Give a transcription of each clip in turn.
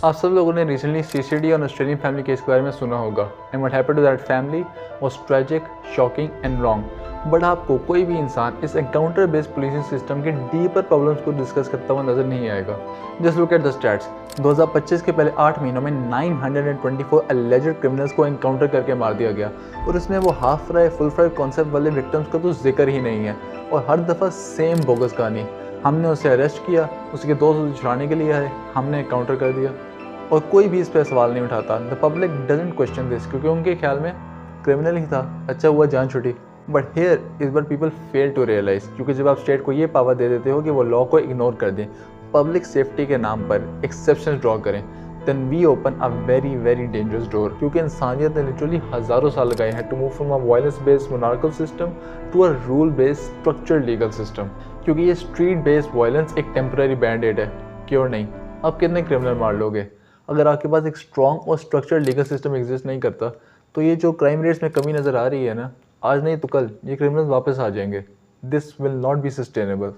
आप सब लोगों ने रिसेंटली सीसीडी और ऑस्ट्रेलियन फैमिली केस के बारे में सुना होगा and what happened to that family was tragic, shocking and wrong. But आपको कोई भी इंसान इस एनकाउंटर बेस्ड पुलिसिंग सिस्टम के डीपर प्रॉब्लम्स को डिस्कस करता हुआ नजर नहीं आएगा। Just look at the stats. 2025 के पहले 8 महीनों में 924 एलिजेड क्रिमिनल्स को एनकाउंटर करके मार दिया गया और इसमें वो half fry full fry concept वाले विक्टिम्स का तो जिक्र ही नहीं है। और हर दफ़ा सेम बोगस कहानी, हमने उसे अरेस्ट किया, उसके दोस्त उसे छुड़ाने के लिए आए, हमने एनकाउंटर कर दिया और कोई भी इस पर सवाल नहीं उठाता। The public doesn't question this क्योंकि उनके ख्याल में क्रिमिनल ही था, अच्छा हुआ जान छुटी। बट हेयर इस बार पीपल फेल टू रियलाइज, क्योंकि जब आप स्टेट को ये पावर दे देते हो कि वो लॉ को इग्नोर कर दें, पब्लिक सेफ्टी के नाम पर एक्सेप्शंस ड्रॉ करें, then we open a very very dangerous door. क्योंकि इंसानियत ने लिटरली हज़ारों साल लगाए हैं to move from a violence based monarchical system to a rule based structured legal system. क्योंकि ये स्ट्रीट बेस्ड वायलेंस एक टेम्पररी बैंडेड है, क्योर नहीं। अब कितने क्रिमिनल मार लोगे? अगर आपके पास एक स्ट्रॉन्ग और स्ट्रक्चर्ड लीगल सिस्टम एग्जिस्ट नहीं करता तो ये जो क्राइम रेट्स में कमी नज़र आ रही है ना, आज नहीं तो कल ये क्रिमिनल्स वापस आ जाएंगे। This will not be sustainable.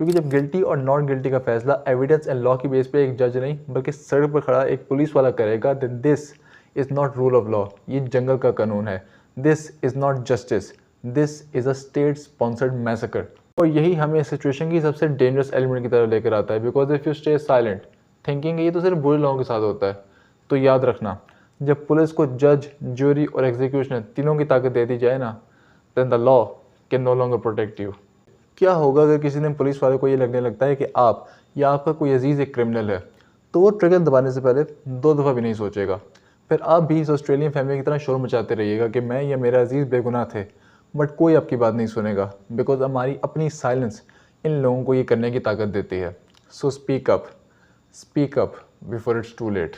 क्योंकि जब गिल्टी और नॉट गिल्टी का फैसला एविडेंस एंड लॉ की बेस पे एक जज नहीं बल्कि सड़क पर खड़ा एक पुलिस वाला करेगा, then this is not rule of law, ये जंगल का कानून है। This is not justice, this is a state sponsored massacre. और यही हमें इस सिचुएशन की सबसे डेंजरस एलिमेंट की तरफ लेकर आता है। Because if you stay silent thinking ये तो सिर्फ बुरे लोगों के साथ होता है, तो याद रखना जब पुलिस को जज, ज्यूरी और एग्जीक्यूशनर तीनों की ताकत दे दी जाए ना, then the law can no longer protect you. क्या होगा अगर किसी दिन पुलिस वाले को ये लगने लगता है कि आप या आपका कोई अजीज़ एक क्रिमिनल है, तो वो ट्रिगर दबाने से पहले 2 दफ़ा भी नहीं सोचेगा। फिर आप भी इस ऑस्ट्रेलियन फैमिली की तरह शोर मचाते रहिएगा कि मैं या मेरा अजीज़ बेगुनाह थे, बट कोई आपकी बात नहीं सुनेगा। बिकॉज हमारी अपनी साइलेंस इन लोगों को ये करने की ताकत देती है। So speak up before it's too late.